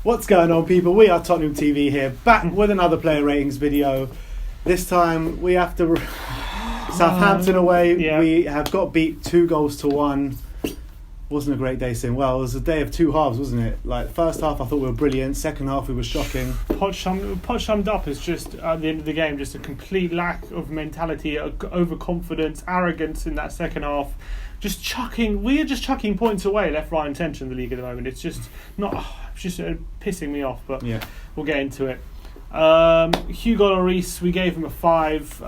What's going on, people? We are Tottenham TV here, back with another player ratings video. This time we have to Southampton away. Yeah. We have got beat 2-1. Wasn't a great day, Sim. Well, it was a day of two halves, wasn't it? Like, first half I thought we were brilliant. Second half we were shocking. Poch summed up as just, at the end of the game, just a complete lack of mentality, overconfidence, arrogance in that second half. We are just chucking points away left, right and centre in the league at the moment. It's just pissing me off, but Yeah. we'll get into it. Hugo Lloris, we gave him a 5.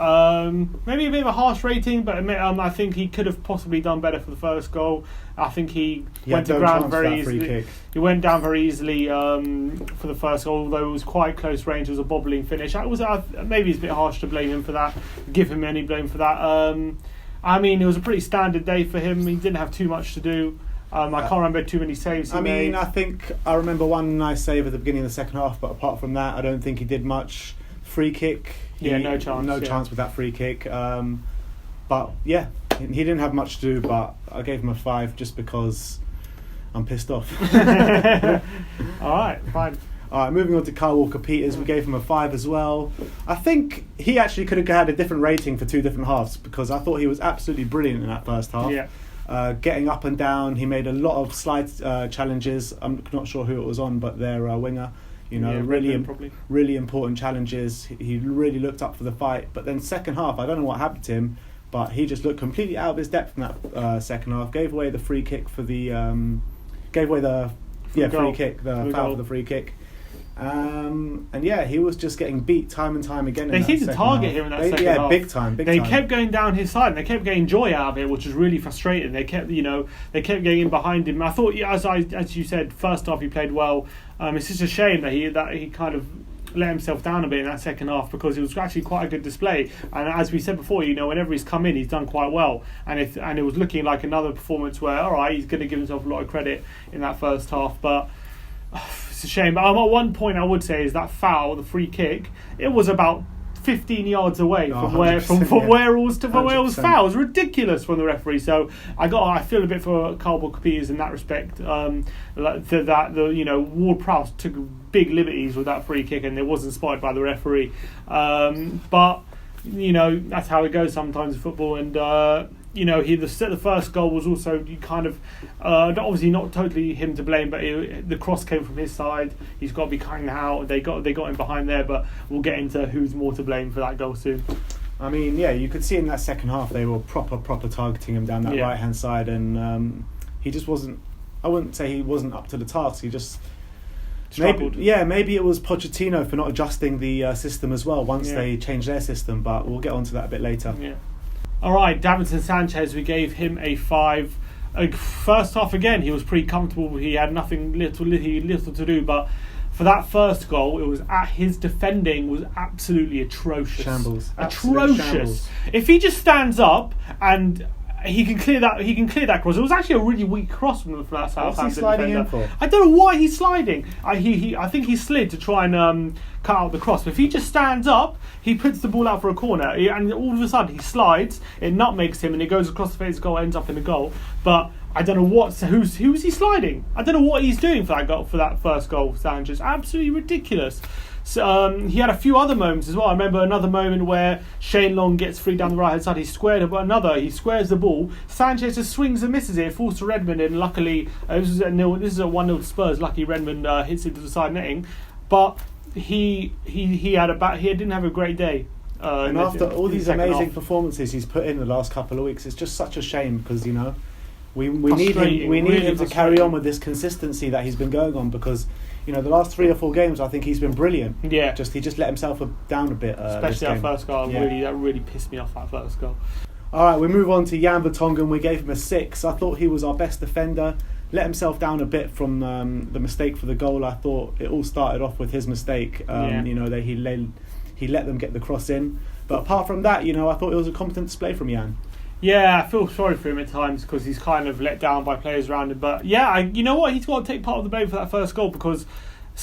Maybe a bit of a harsh rating, but I think he could have possibly done better for the first goal. I think he went to ground very easily. He went down very easily for the first goal, although it was quite close range. It was a bobbling finish. Maybe it's a bit harsh to blame him for that. Give him any blame for that. It was a pretty standard day for him. He didn't have too much to do. I can't remember too many saves he made. I think I remember one nice save at the beginning of the second half, but apart from that, I don't think he did much. Free kick. No chance. No chance with that free kick. But yeah, he didn't have much to do, but I gave him a 5 just because I'm pissed off. Alright, fine. Alright, moving on to Kyle Walker-Peters, we gave him a 5 as well. I think he actually could have had a different rating for two different halves, because I thought he was absolutely brilliant in that first half. Yeah. Getting up and down, he made a lot of slide challenges. I'm not sure who it was on, but their winger, really important challenges. He really looked up for the fight. But then second half, I don't know what happened to him, but he just looked completely out of his depth in that second half. Gave away the free kick for the free kick, the foul for the free kick. He was just getting beat time and time again. They seemed to target him in that second half. Yeah, big time. They kept going down his side, and they kept getting joy out of it, which was really frustrating. They kept getting in behind him. I thought, as you said, first half he played well. It's just a shame that he kind of let himself down a bit in that second half, because it was actually quite a good display. And as we said before, whenever he's come in, he's done quite well. And it was looking like another performance where, all right, he's going to give himself a lot of credit in that first half, but. It's a shame. But one point I would say is that foul, the free kick, it was about 15 yards away from where it was foul. It was ridiculous from the referee. So I feel a bit for Kyle Walker-Peters in that respect. Ward-Prowse took big liberties with that free kick, and it wasn't spotted by the referee. But that's how it goes sometimes in football. And the first goal was also obviously not totally him to blame, but the cross came from his side. He's got to be kind of out. They got him behind there, but we'll get into who's more to blame for that goal soon. I mean, yeah, you could see in that second half they were proper targeting him down that right hand side, and he just wasn't. I wouldn't say he wasn't up to the task. He just struggled. Maybe it was Pochettino for not adjusting the system as well once they changed their system, but we'll get onto that a bit later. Yeah. Alright, Davinson Sanchez, we gave him a 5. First half again, he was pretty comfortable. He had little to do, but for that first goal, his defending was absolutely atrocious. Shambles. Atrocious. Shambles. If he just stands up and he can clear that cross. It was actually a really weak cross from the Southampton defender. What's he sliding in for? I don't know why he's sliding. I think he slid to try and cut out the cross. But if he just stands up, he puts the ball out for a corner, and all of a sudden he slides. It nutmegs him, and it goes across the face of the goal, ends up in the goal. But I don't know who's he sliding. I don't know what he's doing for that goal, for that first goal. Sanchez, absolutely ridiculous. So, he had a few other moments as well. I remember another moment where Shane Long gets free down the right hand side. He squares the ball. Sanchez just swings and misses it. Falls to Redmond, and luckily this is a 1-0 Spurs. Lucky Redmond hits it to the side netting, but he didn't have a great day. And after all these amazing performances he's put in the last couple of weeks, it's just such a shame, because we need him to carry on with this consistency that he's been going on, because the last 3 or 4 games I think he's been brilliant. Yeah. He just let himself down a bit. Especially that first goal. That really pissed me off, that first goal. Alright, we move on to Jan Vertonghen. We gave him a 6. I thought he was our best defender. Let himself down a bit from the mistake for the goal. I thought it all started off with his mistake. He let them get the cross in. But apart from that, I thought it was a competent display from Jan. Yeah, I feel sorry for him at times, because he's kind of let down by players around him. But yeah, you know what? He's got to take part of the blame for that first goal, because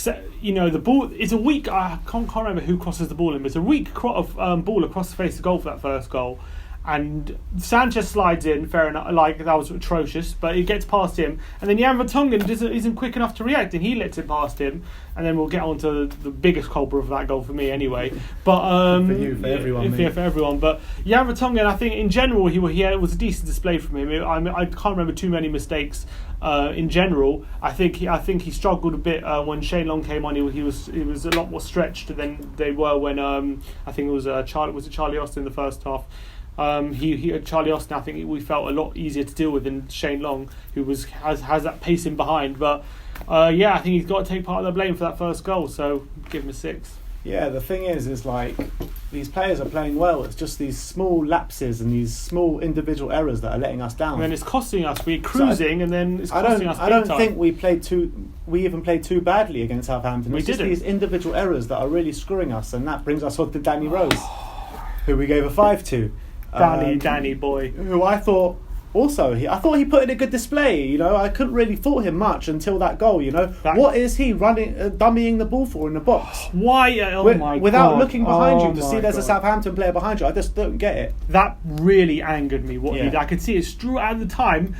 the ball is a weak. I can't remember who crosses the ball in, but it's a weak ball across the face of goal for that first goal. and Sanchez slides in, fair enough, like that was atrocious, but it gets past him, and then Jan Vertonghen isn't quick enough to react, and he lets it past him, and then we'll get on to the biggest culprit of that goal for me anyway. But for you, for everyone, for everyone. But Jan Vertonghen, I think in general it was a decent display from him. I can't remember too many mistakes. In general, I think he struggled a bit when Shane Long came on. He was a lot more stretched than they were when I think it was Charlie Austin in the first half. Charlie Austin, I think we felt a lot easier to deal with than Shane Long, who has that pace in behind. But I think he's got to take part of the blame for that first goal. So give him a 6. Yeah, the thing is like these players are playing well. It's just these small lapses and these small individual errors that are letting us down. And then it's costing us. We're cruising, and then it's costing us. I don't think we even played too badly against Southampton. It's just these individual errors that are really screwing us, and that brings us on to Danny Rose, who we gave a 5 to. Danny boy, who I thought. Also, I thought he put in a good display. You know, I couldn't really fault him much until that goal. You know, what is he running, dummying the ball for in the box? Why? Without looking behind you to see there's a Southampton player behind you. I just don't get it. That really angered me. What he did. I could see it at the time.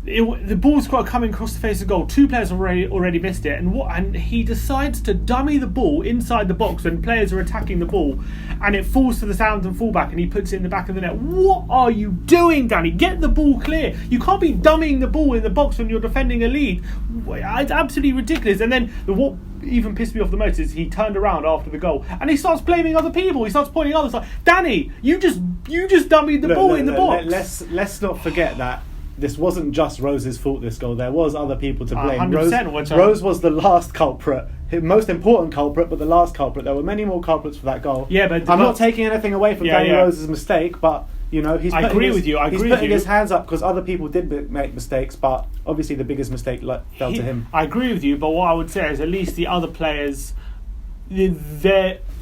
The ball's got coming across the face of goal. 2 players already missed it, and he decides to dummy the ball inside the box when players are attacking the ball, and it falls to the Southampton fullback, and he puts it in the back of the net. What are you doing, Danny? Get the ball clear. You can't be dummying the ball in the box when you're defending a lead. It's absolutely ridiculous. And then what even pissed me off the most is he turned around after the goal and he starts blaming other people. He starts pointing others like, Danny, you just dummied the ball in the box. Let's not forget that. This wasn't just Rose's fault, this goal. There was other people to blame. 100%, Rose was the last culprit. Most important culprit, but the last culprit. There were many more culprits for that goal. Yeah, but I'm not taking anything away from Danny Rose's mistake, but you know he's putting his hands up because other people did make mistakes, but obviously the biggest mistake fell to him. I agree with you, but what I would say is at least the other players,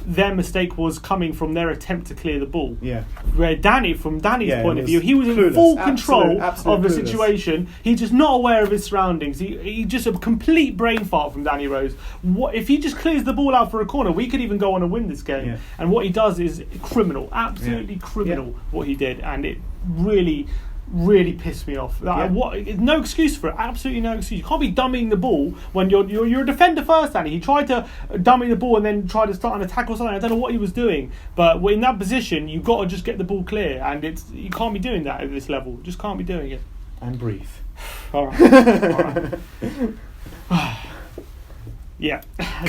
their mistake was coming from their attempt to clear the ball. Yeah. Where from Danny's point of view, he was in full control of the situation. He's just not aware of his surroundings. He just a complete brain fart from Danny Rose. What if he just clears the ball out for a corner? We could even go on and win this game. Yeah. And what he does is criminal, absolutely criminal. What he did, and it really pissed me off. No excuse for it. Absolutely no excuse. You can't be dummying the ball when you're a defender first, Danny. He tried to dummy the ball and then tried to start an attack or something. I don't know what he was doing, but in that position, you've got to just get the ball clear, and you can't be doing that at this level. You just can't be doing it. And breathe. All right. Yeah.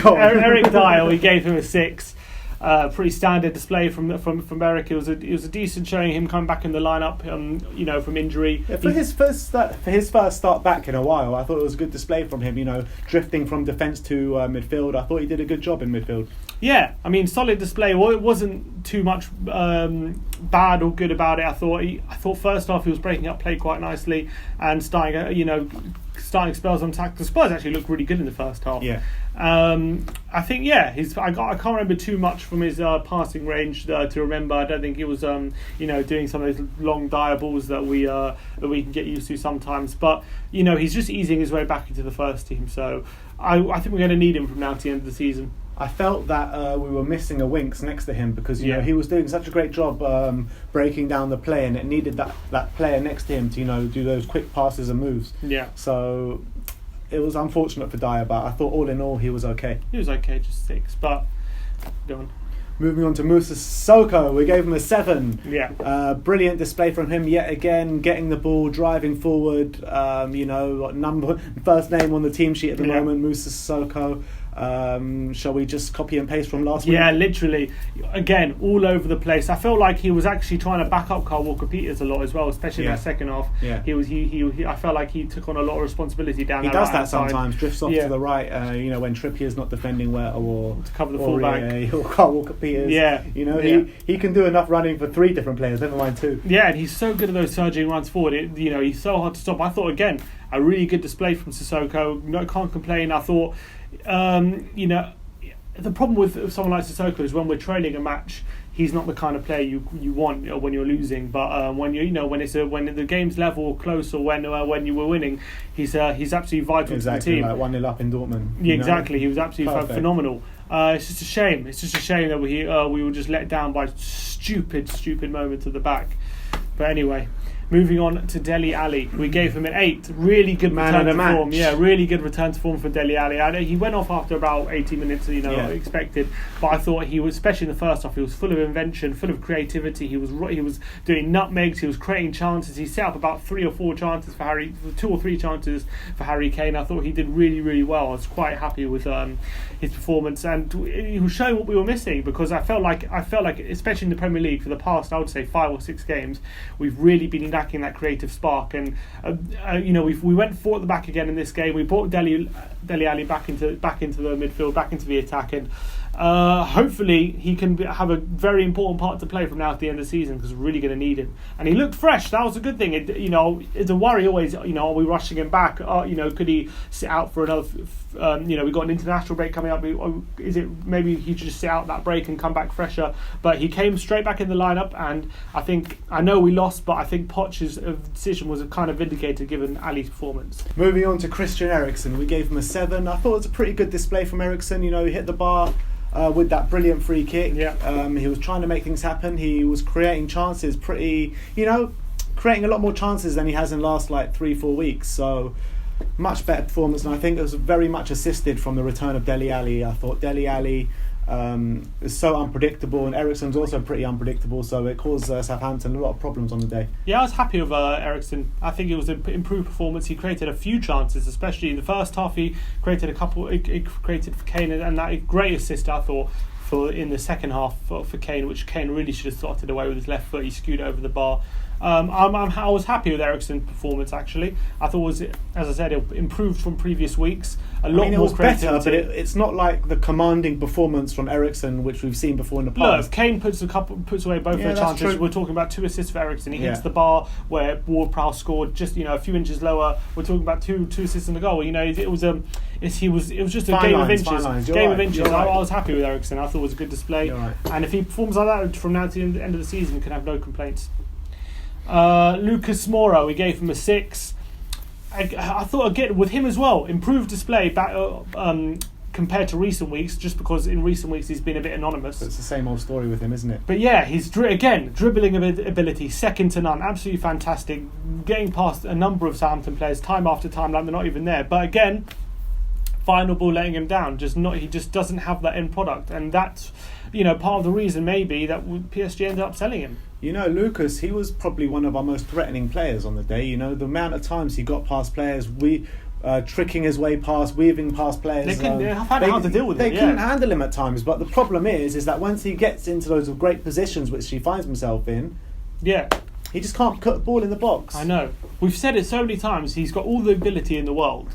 Eric Dier, we gave him a 6. Pretty standard display from Eric. It was a decent showing, him coming back in the lineup, from injury. Yeah, for his first start back in a while, I thought it was a good display from him. You know, drifting from defence to midfield. I thought he did a good job in midfield. Yeah, I mean, solid display. Well, it wasn't too much bad or good about it. I thought first half he was breaking up play quite nicely and starting spells on attack. The Spurs actually looked really good in the first half. Yeah. I think I can't remember too much from his passing range to remember. I don't think he was doing some of those long diables that we can get used to sometimes. But he's just easing his way back into the first team. So I think we're going to need him from now to the end of the season. I felt that we were missing a Winks next to him because he was doing such a great job breaking down the play, and it needed that player next to him to do those quick passes and moves. Yeah. So it was unfortunate for Dier, but I thought all in all he was okay. He was okay, just 6. But go on. Moving on to Moussa Sissoko, we gave him a 7. Yeah. Brilliant display from him yet again, getting the ball, driving forward. First name on the team sheet at the moment, Moussa Sissoko. Shall we just copy and paste from last week? Yeah, literally. Again, all over the place. I felt like he was actually trying to back up Kyle Walker-Peters a lot as well, especially in that second half. Yeah. He I felt like he took on a lot of responsibility down there. He does that sometimes, drifts off to the right, when Trippier's not defending well, or to cover the fullback. Or Kyle Walker-Peters. Yeah. He can do enough running for 3 different players, never mind 2. Yeah, and he's so good at those surging runs forward. He's so hard to stop. I thought, again, a really good display from Sissoko. No, can't complain. I thought, the problem with someone like Sissoko is when we're trailing a match, he's not the kind of player you want when you're losing. But when when the game's level or close, or when you were winning, he's absolutely vital to the team. Like 1-0 up in Dortmund. Yeah, exactly. He was absolutely phenomenal. It's just a shame. It's just a shame that we were just let down by stupid moments at the back. But anyway, moving on to Dele Alli, we gave him an 8. Really good return to form. Yeah, really good return to form for Dele Alli. He went off after about 80 minutes, expected. But I thought he was, especially in the first half, he was full of invention, full of creativity. He was doing nutmegs. He was creating chances. He set up about 3 or 4 chances for 2 or 3 chances for Harry Kane. I thought he did really, really well. I was quite happy with his performance, and he was showing what we were missing, because I felt like, especially in the Premier League for the past, I would say 5 or 6 games, we've really been lacking that creative spark. And we went 4 at the back again in this game. We brought Dele Alli back into the midfield, back into the attack, and hopefully he can have a very important part to play from now to the end of the season, because we're really going to need him. And he looked fresh. That was a good thing. It's a worry always. Are we rushing him back? Could he sit out for another? We've got an international break coming up. Is it maybe he should just sit out that break and come back fresher? But he came straight back in the lineup, and I know we lost, but I think Poch's decision was kind of vindicated given Ali's performance. Moving on to Christian Eriksen, we gave him a 7. I thought it was a pretty good display from Eriksen. He hit the bar with that brilliant free kick. Yeah. He was trying to make things happen. He was creating chances, creating a lot more chances than he has in the last 3-4 weeks. So much better performance, and I think it was very much assisted from the return of Dele Alli. I thought Dele Alli is so unpredictable, and Eriksen's also pretty unpredictable, so it caused Southampton a lot of problems on the day. Yeah, I was happy with Eriksen. I think it was an improved performance. He created a few chances, especially in the first half. He created a couple. He created for Kane, and that great assist, I thought, in the second half for Kane, which Kane really should have slotted away with his left foot. He skewed over the bar. I was happy with Eriksen's performance, actually. I thought it was, as I said, it improved from previous weeks. It was better, but it's not like the commanding performance from Eriksen which we've seen before in the past. Look, Kane puts away both their chances. True. We're talking about 2 assists for Eriksen. He hits the bar where Ward-Prowse scored just a few inches lower. We're talking about two assists in the goal. It was just a game of inches. I was happy with Eriksen. I thought it was a good display. Right. And if he performs like that from now to the end of the season, we can have no complaints. Lucas Moura, we gave him a 6. I thought, again, with him as well, improved display back compared to recent weeks, just because in recent weeks he's been a bit anonymous. It's the same old story with him, isn't it? But yeah, he's dribbling ability, second to none, absolutely fantastic, getting past a number of Southampton players time after time like they're not even there. But again, final ball letting him down. He just doesn't have that end product, and that's part of the reason maybe that PSG ended up selling him. Lucas, he was probably one of our most threatening players on the day. The amount of times he got past players, tricking his way past, weaving past players. They found out how to deal with it. They couldn't handle him at times, but the problem is that once he gets into those great positions which he finds himself in, he just can't put the ball in the box. I know. We've said it so many times. He's got all the ability in the world.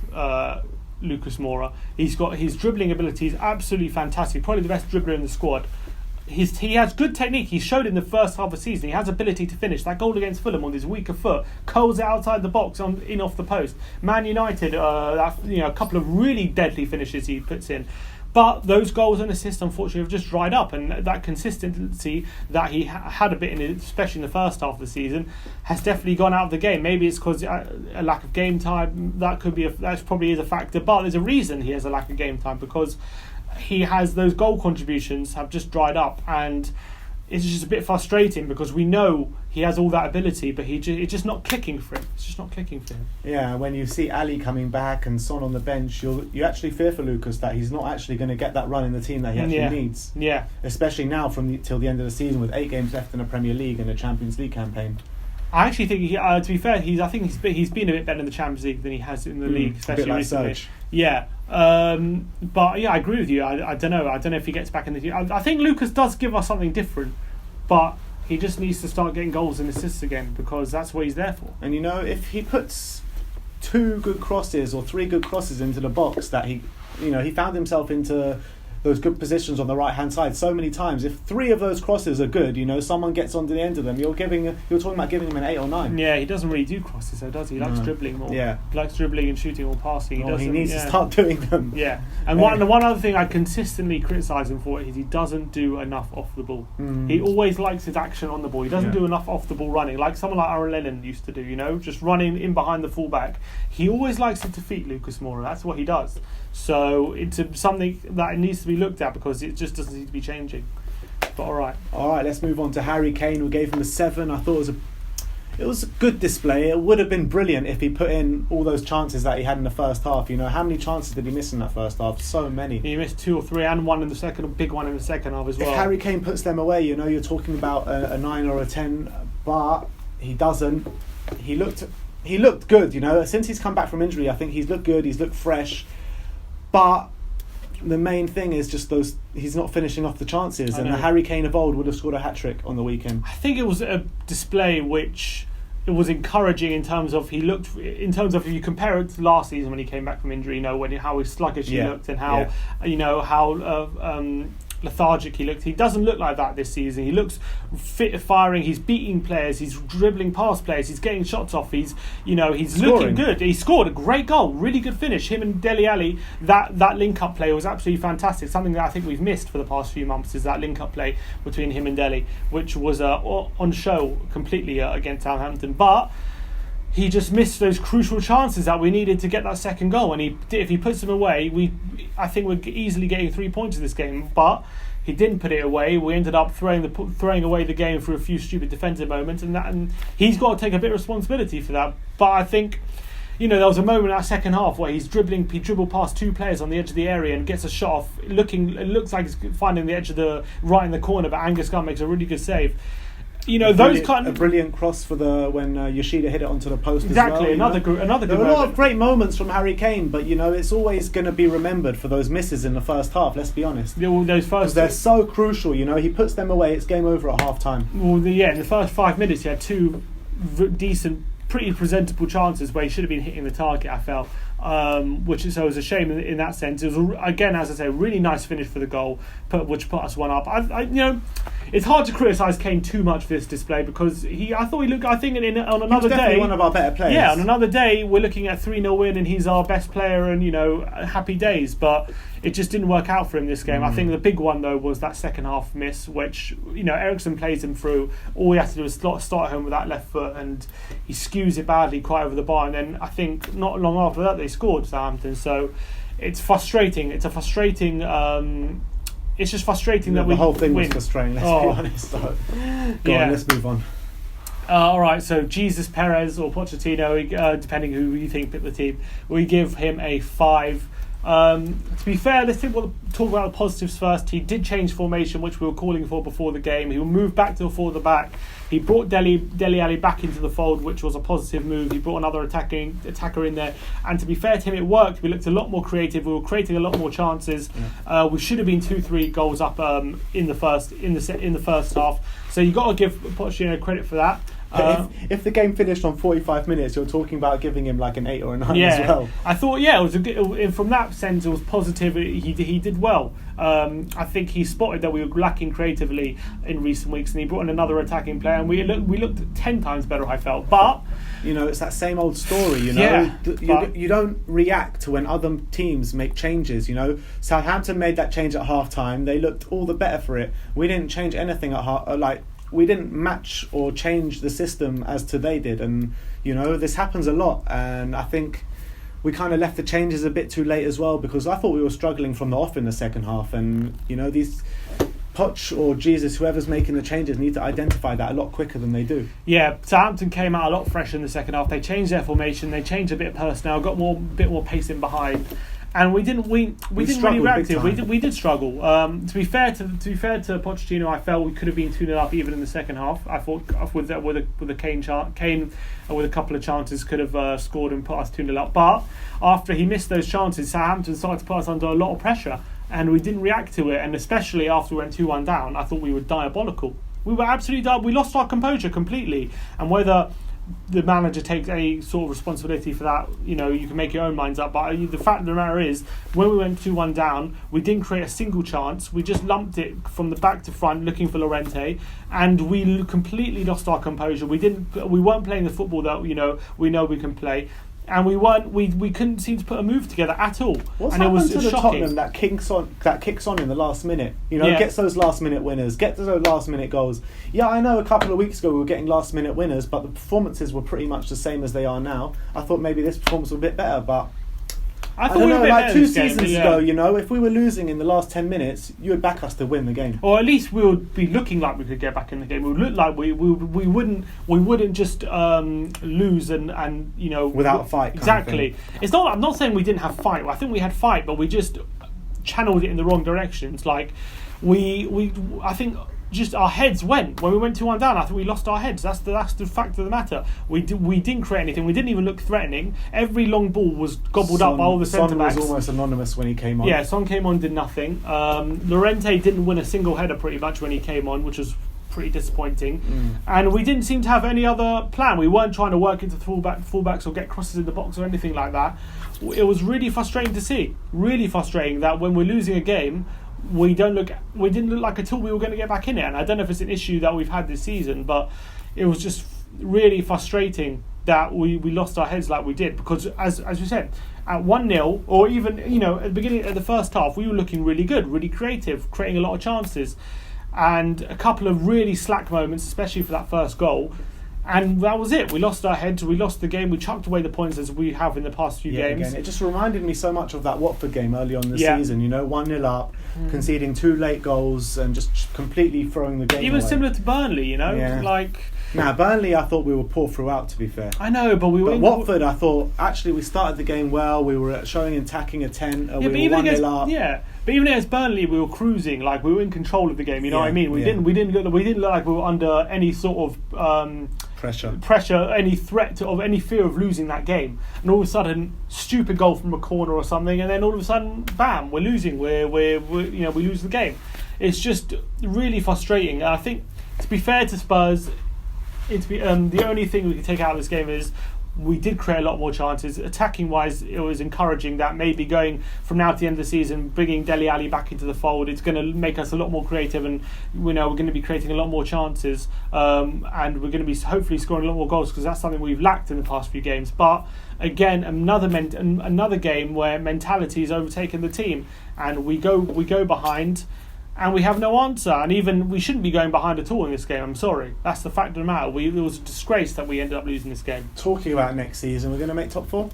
Lucas Moura. His dribbling ability is absolutely fantastic. Probably the best dribbler in the squad. He has good technique. He showed in the first half of the season. He has ability to finish. That goal against Fulham on his weaker foot, curls it outside the box in off the post. Man United, a couple of really deadly finishes he puts in. But those goals and assists, unfortunately, have just dried up, and that consistency that he had a bit in it, especially in the first half of the season, has definitely gone out of the game. Maybe it's because a lack of game time. That probably is a factor. But there's a reason he has a lack of game time, because he has those goal contributions have just dried up, and it's just a bit frustrating because we know he has all that ability, but it's just not clicking for him. It's just not clicking for him. Yeah, when you see Ali coming back and Son on the bench, you actually fear for Lucas that he's not actually going to get that run in the team that he actually needs. Yeah. Especially now till the end of the season with 8 games left in the Premier League and a Champions League campaign. I actually think, to be fair, I think he's been a bit better in the Champions League than he has in the league, especially recently. Surge. Yeah, but yeah, I agree with you. I don't know. I don't know if he gets back in the team. I think Lucas does give us something different, but he just needs to start getting goals and assists again, because that's what he's there for. And if he puts 2 good crosses or 3 good crosses into the box, that he found himself into those good positions on the right hand side so many times. If 3 of those crosses are good, someone gets onto the end of them, you're talking about giving him an 8 or 9. Yeah, he doesn't really do crosses, though, does he? He likes dribbling more. Yeah, he likes dribbling and shooting or passing. He needs to start doing them. Yeah, and one other thing I consistently criticise him for is he doesn't do enough off the ball. He always likes his action on the ball. He doesn't do enough off the ball running, like someone like Aaron Lennon used to do. Just running in behind the fullback. He always likes to defeat Lucas Moura. That's what he does. So it's something that needs to be looked at, because it just doesn't seem to be changing. But all right, let's move on to Harry Kane. We gave him a 7. I thought it was It was a good display. It would have been brilliant if he put in all those chances that he had in the first half. You know, how many chances did he miss in that first half? So many. He missed 2 or 3 and one in the second, a big one in the second half as well. If Harry Kane puts them away, you know, you're talking about a 9 or a 10, but he doesn't. He looked good, you know. Since he's come back from injury, I think he's looked good, he's looked fresh. But the main thing is just he's not finishing off the chances, and the Harry Kane of old would have scored a hat-trick on the weekend. I think it was a display which it was encouraging in terms of if you compare it to last season when he came back from injury, you know, how sluggish he looked and how lethargic he looked. He doesn't look like that this season. He looks fit, firing. He's beating players. He's dribbling past players. He's getting shots off. He's looking good. He scored a great goal, really good finish. Him and Dele Alli, that link up play was absolutely fantastic. Something that I think we've missed for the past few months is that link up play between him and Dele, which was on show completely against Southampton. But he just missed those crucial chances that we needed to get that second goal, and if he puts them away, I think we're easily getting 3 points in this game. But he didn't put it away. We ended up throwing away the game for a few stupid defensive moments, and he's got to take a bit of responsibility for that. But I think, you know, there was a moment in that second half where he dribbled past 2 players on the edge of the area and gets a shot off. It looks like he's finding the edge of right in the corner, but Angus Gunn makes a really good save. You know, a brilliant cross for when Yoshida hit it onto the post. Exactly, as well, another good moment. There were a lot of great moments from Harry Kane, but you know, it's always going to be remembered for those misses in the first half. Let's be honest. Yeah, well, because they're so crucial. You know, he puts them away. It's game over at half time. Well, in the first 5 minutes, he had 2 decent, pretty presentable chances where he should have been hitting the target. I felt. Which was a shame in that sense. It was again, as I say, a really nice finish for the goal, which put us 1 up. You know, it's hard to criticise Kane too much for this display because I thought he looked. I think on another day, one of our better players. Yeah, on another day, we're looking at 3-0 win and he's our best player, and you know, happy days. But it just didn't work out for him this game. I think the big one though was that second half miss, which, you know, Eriksen plays him through. All he has to do is start home with that left foot, and he skews it badly quite over the bar. And then I think not long after that they scored, Southampton. So it's frustrating. It's a frustrating. It's just frustrating that the whole thing was frustrating. Let's be honest. So, go on, let's move on. All right, so Jesus Perez or Pochettino, depending who you think picked the team, we give him a 5. To be fair, let's talk about the positives first. He did change formation, which we were calling for before the game. He moved back to a 4 at the back. He brought Dele Alli back into the fold, which was a positive move. He brought another attacker in there, and to be fair to him, it worked. We looked a lot more creative. We were creating a lot more chances. Yeah. We should have been 2-3 goals up in the first half. So you got to give Pochettino credit for that. If the game finished on 45 minutes, you're talking about giving him like an 8 or a 9 as well. I thought, it was a good, from that sense, it was positive. He did well. I think he spotted that we were lacking creatively in recent weeks, and he brought in another attacking player, and we looked 10 times better, I felt. But you know, it's that same old story. You know, you don't react to when other teams make changes. You know, Southampton made that change at half time. They looked all the better for it. We didn't change anything at we didn't match or change the system as to they did, and you know, this happens a lot, and I think we kind of left the changes a bit too late as well, because I thought we were struggling from the off in the second half, and you know, these Poch or Jesus, whoever's making the changes, need to identify that a lot quicker than they do. Yeah, Southampton came out a lot fresher in the second half. They changed their formation, they changed a bit of personnel, got a bit more pace in behind. And we didn't really react to it. We did struggle. To be fair to Pochettino, I felt we could have been 2-0 up even in the second half. I thought with a Kane with a couple of chances could have scored and put us 2-0 up. But after he missed those chances, Southampton started to put us under a lot of pressure, and we didn't react to it. And especially after we went 2-1 down, I thought we were diabolical. We were absolutely we lost our composure completely. And whether the manager takes any sort of responsibility for that, you know, you can make your own minds up, but the fact of the matter is, when we went 2-1 down, we didn't create a single chance. We just lumped it from the back to front looking for Llorente, and we completely lost our composure. We weren't playing the football that, you know, we can play, and we couldn't seem to put a move together at all. What's and happened it was to the shocking. Tottenham that kicks on in the last minute? You know, gets those last minute winners, gets those last minute goals. Yeah, I know a couple of weeks ago we were getting last minute winners, but the performances were pretty much the same as they are now. I thought maybe this performance was a bit better, but I don't know, like 2 seasons ago, you know, if we were losing in the last 10 minutes, you would back us to win the game. Or at least we would be looking like we could get back in the game. We would look like we wouldn't just lose and you know, without a fight. Exactly. It's not. I'm not saying we didn't have fight. I think we had fight, but we just channeled it in the wrong directions. Like I think. Just our heads went when we went 2-1 down. I think we lost our heads. That's the fact of the matter. We didn't create anything. We didn't even look threatening. Every long ball was gobbled up by all the centre backs. Son was almost anonymous when he came on. Yeah, Son came on, did nothing. Lorente didn't win a single header pretty much when he came on, which was pretty disappointing. And we didn't seem to have any other plan. We weren't trying to work into the fullbacks or get crosses in the box or anything like that. It was really frustrating to see. Really frustrating that when we're losing a game, we didn't look like at all we were going to get back in it. And I don't know if it's an issue that we've had this season, but it was just really frustrating that we lost our heads like we did, because as we said, at 1-0, or even, you know, at the beginning of the first half, we were looking really good, really creative, creating a lot of chances, and a couple of really slack moments, especially for that first goal. And that was it. We lost our heads. We lost the game. We chucked away the points as we have in the past few games. Again, it just reminded me so much of that Watford game early on in the season. You know, 1-0 up, conceding 2 late goals, and just completely throwing the game Even away. similar to Burnley, you know, Burnley, I thought we were poor throughout, to be fair. I know, but Watford, I thought, actually, we started the game well. We were showing attacking intent. We were 1-0 up. Yeah, but even against Burnley, we were cruising. Like, we were in control of the game. You know what I mean? We didn't look like we were under any sort of pressure, any threat of any fear of losing that game. And all of a sudden, stupid goal from a corner or something, and then all of a sudden, bam, we're losing. We lose the game. It's just really frustrating. And I think, to be fair to Spurs, the only thing we can take out of this game is we did create a lot more chances. Attacking wise, it was encouraging that maybe going from now to the end of the season, bringing Dele Alli back into the fold, it's going to make us a lot more creative, and we know we're going to be creating a lot more chances, and we're going to be hopefully scoring a lot more goals, because that's something we've lacked in the past few games. But again, another game where mentality has overtaken the team, and we go behind, and we have no answer. And even we shouldn't be going behind at all in this game. I'm sorry. That's the fact of the matter. It was a disgrace that we ended up losing this game. Talking about next season, we're going to make top 4?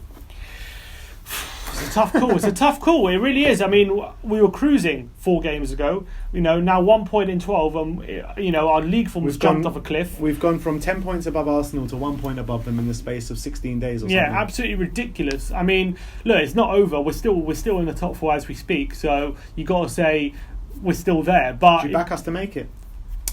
It's a tough call. It's a tough call. It really is. I mean, we were cruising 4 games ago. You know, now 1 point in 12. You know, our league form has jumped off a cliff. We've gone from 10 points above Arsenal to 1 point above them in the space of 16 days or something. Yeah, absolutely ridiculous. I mean, look, it's not over. We're still in the top 4 as we speak. So you got to say we're still there. But do you back us to make it?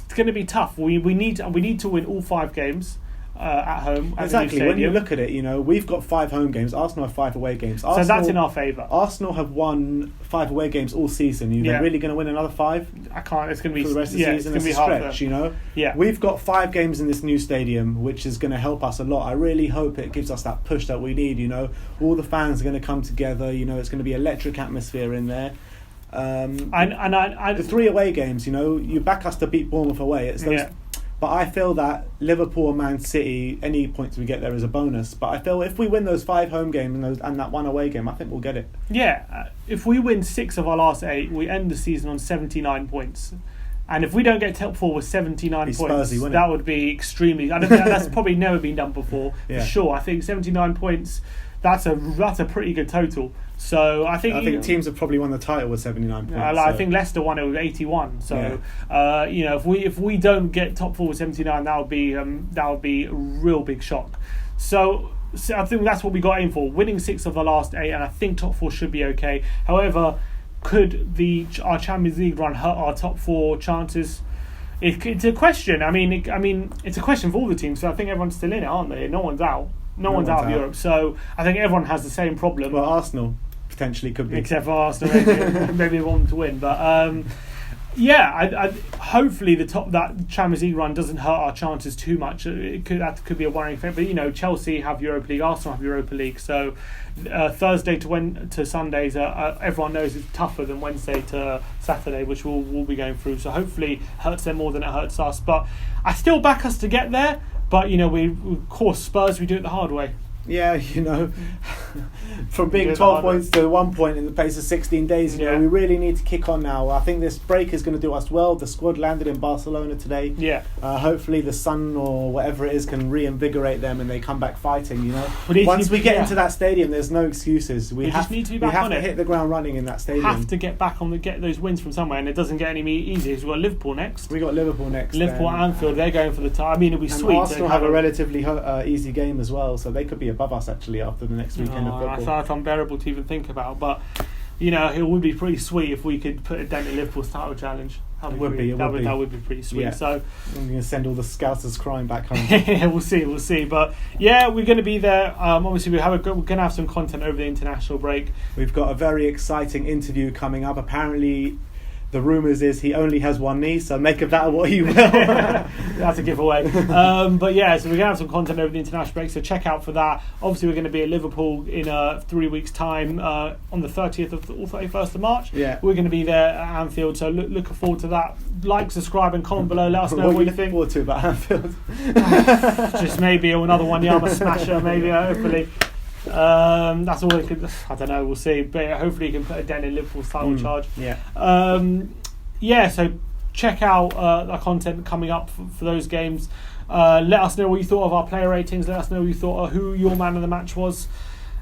It's going to be tough. We need to win all 5 games. At home. Exactly. When you look at it, you know, we've got 5 home games. Arsenal have 5 away games. So that's in our favour. Arsenal have won 5 away games all season. They're really going to win another 5? I can't. It's going to be for the rest of the season. It's a stretch, you know. Yeah. We've got 5 games in this new stadium, which is going to help us a lot. I really hope it gives us that push that we need. You know, all the fans are going to come together. You know, it's going to be electric atmosphere in there. The 3 away games, you know, you back us to beat Bournemouth away. It's those. Yeah. But I feel that Liverpool and Man City, any points we get there is a bonus. But I feel if we win those 5 home games and that 1 away game, I think we'll get it. Yeah, if we win 6 of our last 8, we end the season on 79 points. And if we don't get top 4 with 79 points, that would be extremely... I don't think that's probably never been done before, for sure. I think 79 points, that's a pretty good total. So I think teams have probably won the title with 79 points. I think Leicester won it with 81. So you know, if we don't get top 4 with 79, that would be a real big shock. So I think that's what we got in for: winning 6 of the last 8, and I think top 4 should be okay. However, could our Champions League run hurt our top 4 chances? It's a question. I mean, it's a question for all the teams. So I think everyone's still in it, aren't they? No one's out. No one's out of Europe. So I think everyone has the same problem. Well, Arsenal potentially could be, except for Arsenal. Maybe they want them to win, but I hopefully that Champions League run doesn't hurt our chances too much. That could be a worrying thing. But you know, Chelsea have Europa League, Arsenal have Europa League. So Thursday to Sundays, everyone knows it's tougher than Wednesday to Saturday, which we'll be going through. So hopefully it hurts them more than it hurts us. But I still back us to get there. But you know, of course, Spurs, we do it the hard way. Yeah, you know, from being 12 points to 1 point in the space of 16 days. You know, we really need to kick on now. I think this break is going to do us well. The squad landed in Barcelona today. Yeah. Hopefully the sun or whatever it is can reinvigorate them and they come back fighting. You know, but once we get into that stadium, there's no excuses. We just need to be back on it. We have to hit the ground running in that stadium. Have to get back on get those wins from somewhere, and it doesn't get any easier. We've got Liverpool next. We got Liverpool next. Liverpool at Anfield. They're going for the title. I mean, it'll be sweet. Arsenal have a relatively easy game as well, so they could be above us actually after the next weekend of football. I thought it's unbearable to even think about, but you know, it would be pretty sweet if we could put a dent in Liverpool's title challenge. That would be pretty sweet. Yeah. So I'm going to send all the Scousers crying back home. We'll see. But yeah, we're going to be there. Obviously, we're going to have some content over the international break. We've got a very exciting interview coming up. Apparently, the rumours is he only has one knee, so make of that what you will. That's a giveaway. But yeah, so we're going to have some content over the international break, so check out for that. Obviously, we're going to be at Liverpool in 3 weeks' time on the 30th or 31st of March. Yeah. We're going to be there at Anfield, so looking forward to that. Like, subscribe and comment below. Let us know what you think. What are you looking forward to about Anfield? Just maybe another Wanyama smasher, maybe, hopefully. That's all they could. I don't know. We'll see. But hopefully, you can put a dent in Liverpool's title charge. Yeah. So check out our content coming up for those games. Let us know what you thought of our player ratings. Let us know what you thought of who your man of the match was.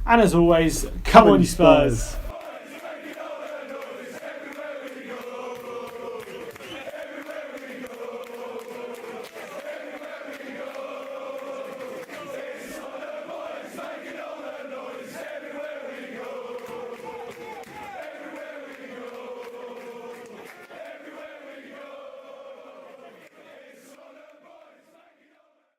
And as always, come on, you Spurs.